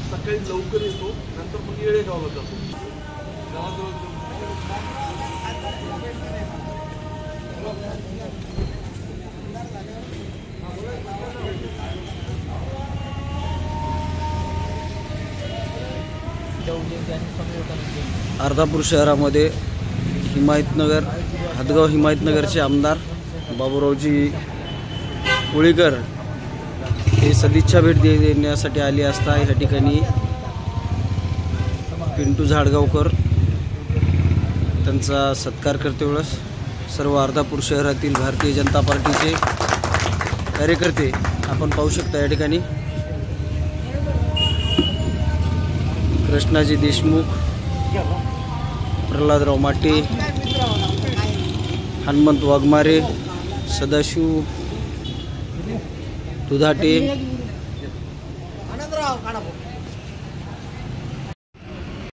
सकाळी लवकर येतो, नंतर मग येळेगावला जातो. अर्धापूर शहरामध्ये हिमायतनगर, हदगाव हिमायतनगरचे आमदार बाबूरावजी कोळीकर हे सदिच्छा भेट देण्यासाठी आले असता या ठिकाणी पिंटू झाडगावकर त्यांचा सत्कार करते वेळेस सर्व अर्धापूर शहरातील भारतीय जनता पार्टीचे कार्यकर्ते आपण पाहू शकता. या ठिकाणी कृष्णाजी देशमुख, प्रल्हादराव माटे, हनुमंत वाघमारे, सदाशिव दुधाटे,